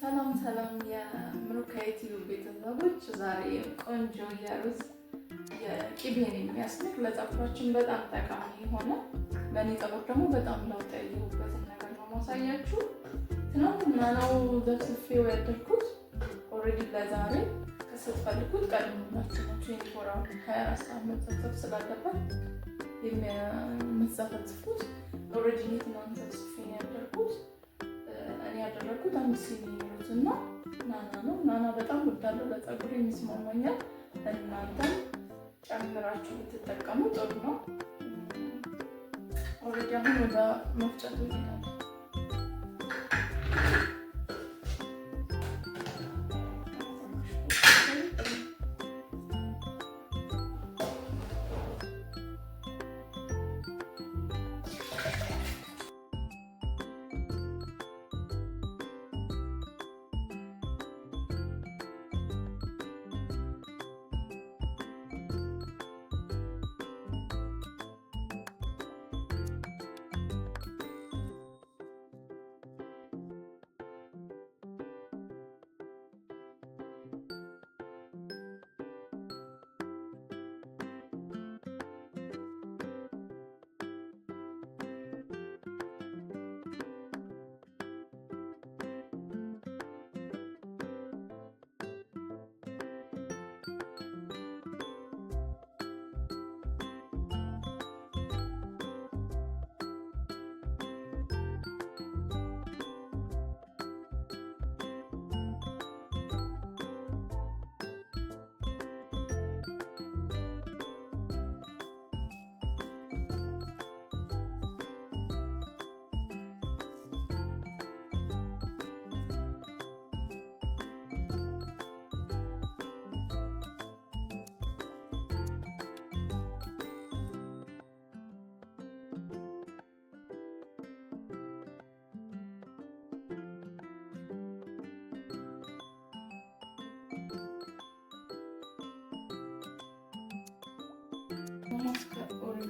ሰላም ሰላም የምሩካ ዩቲዩብ ቤተሰቦች፣ ዛሬ ቆንጆ የሩዝ የቅቤን የሚያስንቅ ለፀጉራችን በጣም ጠቃሚ የሆነ በእኔ ፀጉር ደግሞ በጣም ለውጥ ያየሁበትን ነገር ነው ማሳያችሁ። ትናንትና ነው ዘፍዝፌው ያደርኩት። ኦልሬዲ ለዛሬ ስትፈልጉት ቀድሞላችሁ ነው 24 ሰዓት መዘፍዘፍ ስላለበት የምትዘፈዝፉት። ኦልሬዲ ትናንት ዘፍዝፌ ነው ያደርኩት። እኔ ያደረኩት አንድ ሲኒ ሩዝ እና ናና ነው። ናና በጣም ወዳለሁ፣ ለፀጉር የሚስማማኛል። እናንተም ጨምራችሁ ብትጠቀሙ ጥሩ ነው። ኦልሬዲ አሁን ወደ መፍጨቱ ይሄዳል።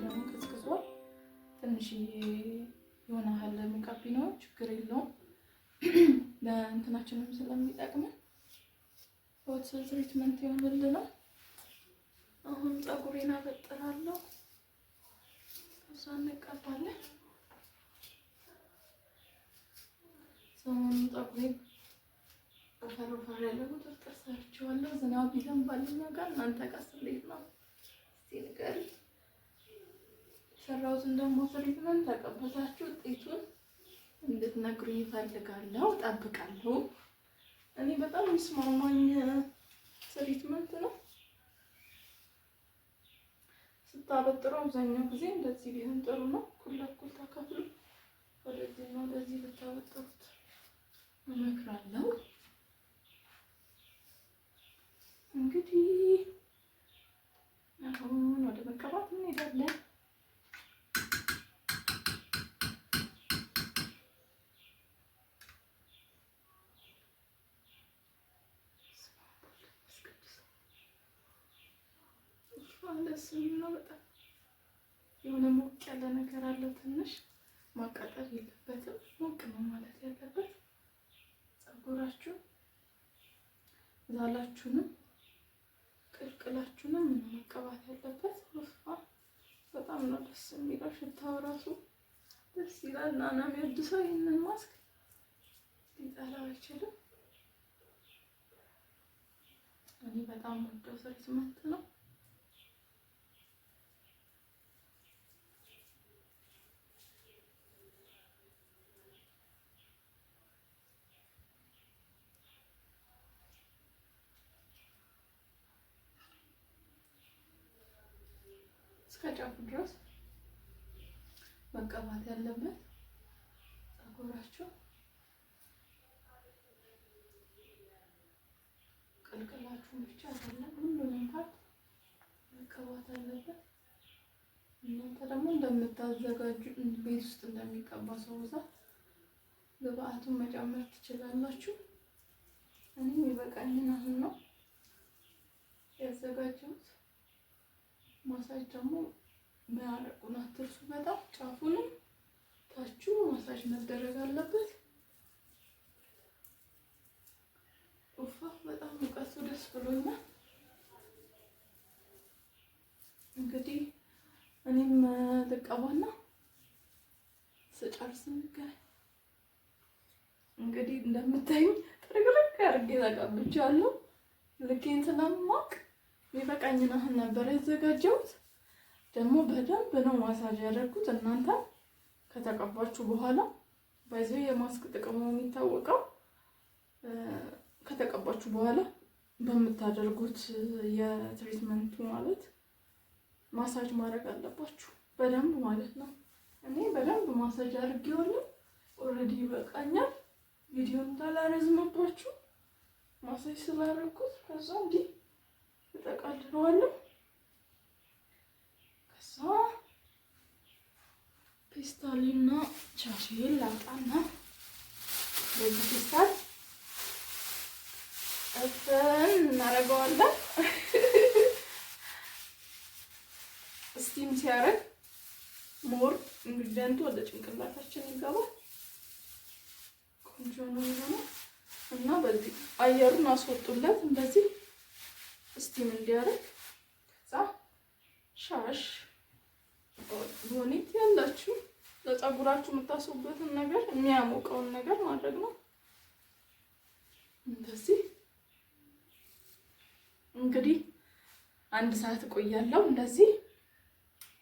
ደግሞ ቅዝቅዟል። ትንሽ የሆነ ያህል ሜካፕ ነው፣ ችግር የለውም። ለእንትናችንም ስለሚጠቅመን ሆት ትሪትመንት ይሆንልናል። አሁን ፀጉሬን አበጥራለሁ፣ ከዛ እንቀባለን። ሰሞኑን ፀጉሬን ወፈር ያለ ቁጥጥር ሰርቼዋለሁ። ዝናብ ይዘንባል እኛ ጋር። እናንተ ጋር እንዴት ነው? እስቲ ንገሪኝ። ሰራሁትን ደግሞ ትሪትመንት ተቀበታችሁ ውጤቱን እንድትነግሩኝ እፈልጋለሁ፣ እጠብቃለሁ። እኔ በጣም የሚስማማኝ ትሪትመንት ነው። ስታበጥሩ አብዛኛው ጊዜ እንደዚህ ቢሆን ጥሩ ነው። እኩል ለእኩል ተከፍሉ ወደዚህ ነው ወደዚህ ብታበጥሩት እመክራለሁ። እንግዲህ አሁን ወደ መቀባት እንሄዳለን። ደስ የሚለው በጣም የሆነ ሞቅ ያለ ነገር አለው። ትንሽ ማቃጠል የለበትም፣ ሞቅ ነው ማለት ያለበት። ፀጉራችሁ ዛላችሁንም ቅልቅላችሁንም መቀባት ያለበት። በጣም ነው ደስ የሚለው። ሽታው ራሱ ደስ ይላል። ናና የሚወድ ሰው ይህንን ማስክ ሊጠላው አይችልም። እኔ በጣም ወደው ትሪትመንት ነው። እስከ ጫፉ ድረስ መቀባት ያለበት ፀጉራችሁ ቅልቅላችሁን ብቻ አይደለም፣ ሁሉንም ፓርት መቀባት ያለበት። እናንተ ደግሞ እንደምታዘጋጁ ቤት ውስጥ እንደሚቀባ ሰው ብዛት ግብአቱን መጨመር ትችላላችሁ። እኔ የሚበቃኝን አሁን ነው ያዘጋጀሁት። ማሳጅ ደግሞ ማያረቁን አትርሱ። በጣም ጫፉንም ታቹ ማሳጅ መደረግ አለበት። በጣም ሙቀቱ ደስ ብሎኛል። እንግዲህ እኔም ልቀባና ስጨርስ እንገናኝ። እንግዲህ እንደምታዩኝ ጥርግርግ አድርጌ ተቀብቻለሁ። ልኬን ስለማውቅ የሚበቃኝን ያህል ነበር ያዘጋጀሁት። ደግሞ በደንብ ነው ማሳጅ ያደረኩት። እናንተ ከተቀባችሁ በኋላ በዚህ የማስክ ጥቅሙ የሚታወቀው ከተቀባችሁ በኋላ በምታደርጉት የትሪትመንቱ ማለት ማሳጅ ማድረግ አለባችሁ በደንብ ማለት ነው። እኔ በደንብ ማሳጅ አድርጌዋለሁ። ኦልሬዲ ይበቃኛል። ቪዲዮን እንዳላረዝምባችሁ ማሳጅ ስላደረኩት ከዛ እንዲህ እጠቃልለዋለሁ። ከዛ ፔስታልና ቻሼን ላውጣና በዚህ ፔስታል እፍን እናደርገዋለን። ስቲም ሲያደርግ ሞር ኢንግሪዲየንቱ ወደ ጭንቅላታችን ይገባል። ቆንጆ ነው የሚሆነው እና በዚህ አየሩን አስወጡለት እንደዚህ ስቲም እንዲያደርግ። ከዛ ሻሽ ቦኔት ያላችሁ ለፀጉራችሁ የምታስቡበትን ነገር የሚያሞቀውን ነገር ማድረግ ነው። እንደዚህ እንግዲህ 1 ሰዓት እቆያለሁ። እንደዚህ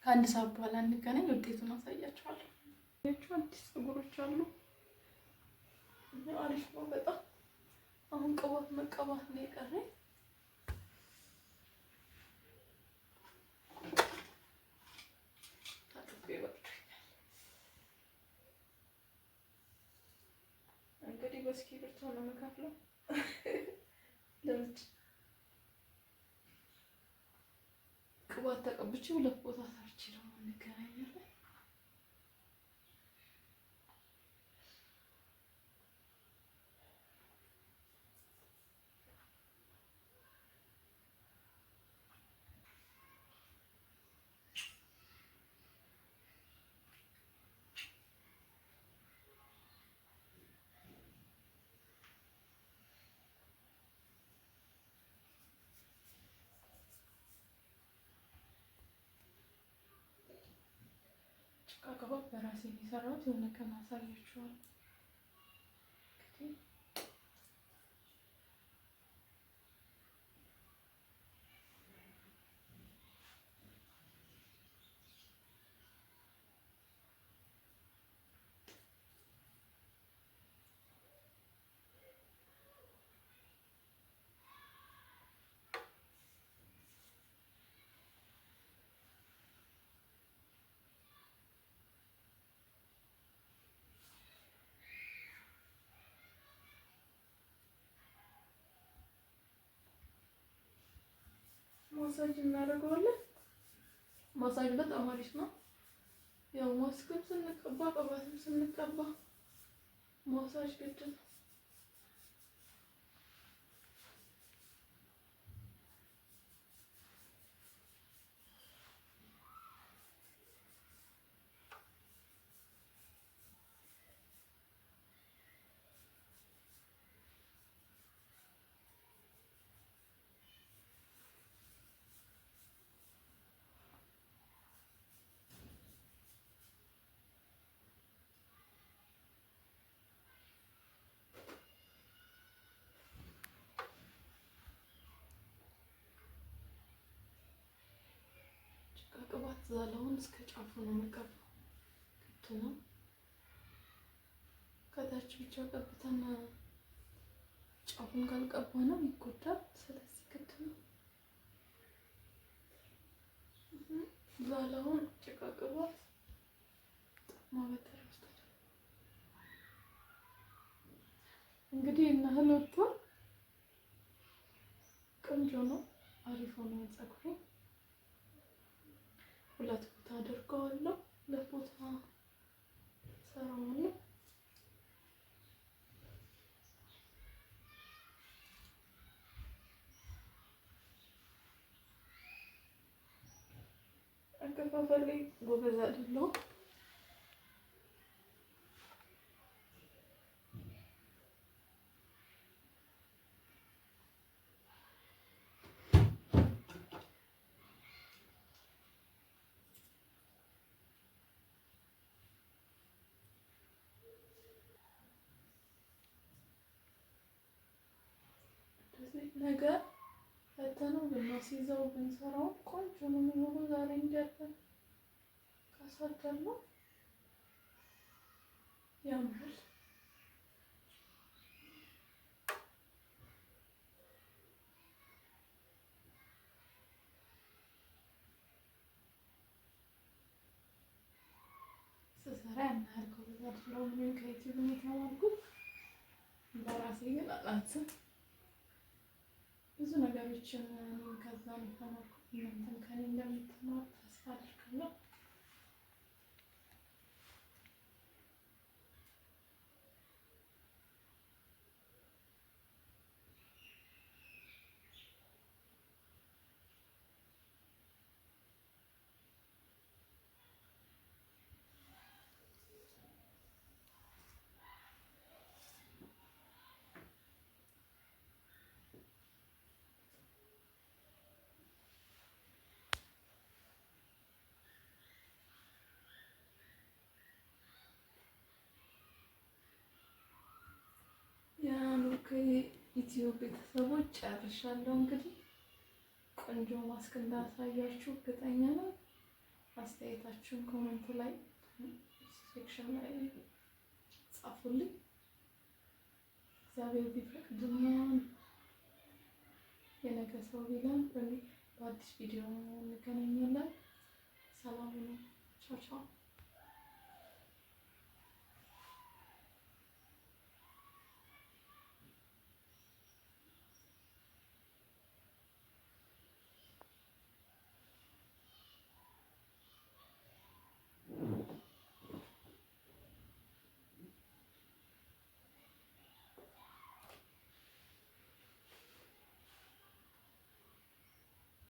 ከ1 ሰዓት በኋላ እንገናኝ። ውጤቱን አሳያችኋለሁ። አዲስ ፀጉሮች አሉ። አሪፍ ነው በጣም። አሁን ቅባት መቀባት ነው የቀረኝ። እንግዲህ በእስክሪብቶ ነው የምከፍለው። ለምድ ቅባት ተቀብቼ 2 ቦታ ሰርቼ ደግሞ እንገናኛለን። ቅባት በራሴ የሰራሁት የሆነ ቀን አሳያችኋለሁ። ማሳጅ እናደርገዋለን። ማሳጅ በጣም አሪፍ ነው። ያው ማስክም ስንቀባ ቅባትም ስንቀባ ማሳጅ ግድ ነው። ቅባት ዛላውን እስከ ጫፉ ነው የምቀባው። ግድ ነው። ከታች ብቻ ቀብተን ጫፉን ካልቀባ ነው ይጎዳል። ስለዚህ ግድ ነው። ዛላውን ጭቃ ቅባት ማበጠር ይወስዳል። እንግዲህ እና ህሎቷ ቆንጆ ነው። አሪፍ ነው ፀጉሬ። 2 ቦታ አድርገዋለሁ። 2 ቦታ ሰራዋለሁ። አከፋፈል ላይ ጎበዝ አይደለሁም። ነገ ፈተነው ብናስይዘው ብንሰራው ቆንጆ ነው የሚሆነው። ዛሬ እንዲያለን ካሳደር ነው ያምራል። ስሰራ ያናህል ጎበዝ አይደለሁም እኔም ከዩቲዩብ ነው የተማርኩት። በራሴ ግን አላንስም። ብዙ ነገሮችን እኔም ከዛ ነው የተማርኩት። እናንተም ከእኔ እንደምትማሩ ተስፋ አደርጋለሁ። ያኑክ ዩቲዩብ ቤተሰቦች ጨርሻለሁ። እንግዲህ ቆንጆ ማስክ እንዳሳያችሁ እርግጠኛ ነኝ። አስተያየታችሁን ኮሜንት ላይ ሴክሽን ላይ ጻፉልኝ። እግዚአብሔር ቢፈቅድና የነገ ሰው ቢለን በአዲስ ቪዲዮ እንገናኛለን። ሰላም ነው። ቻው ቻው።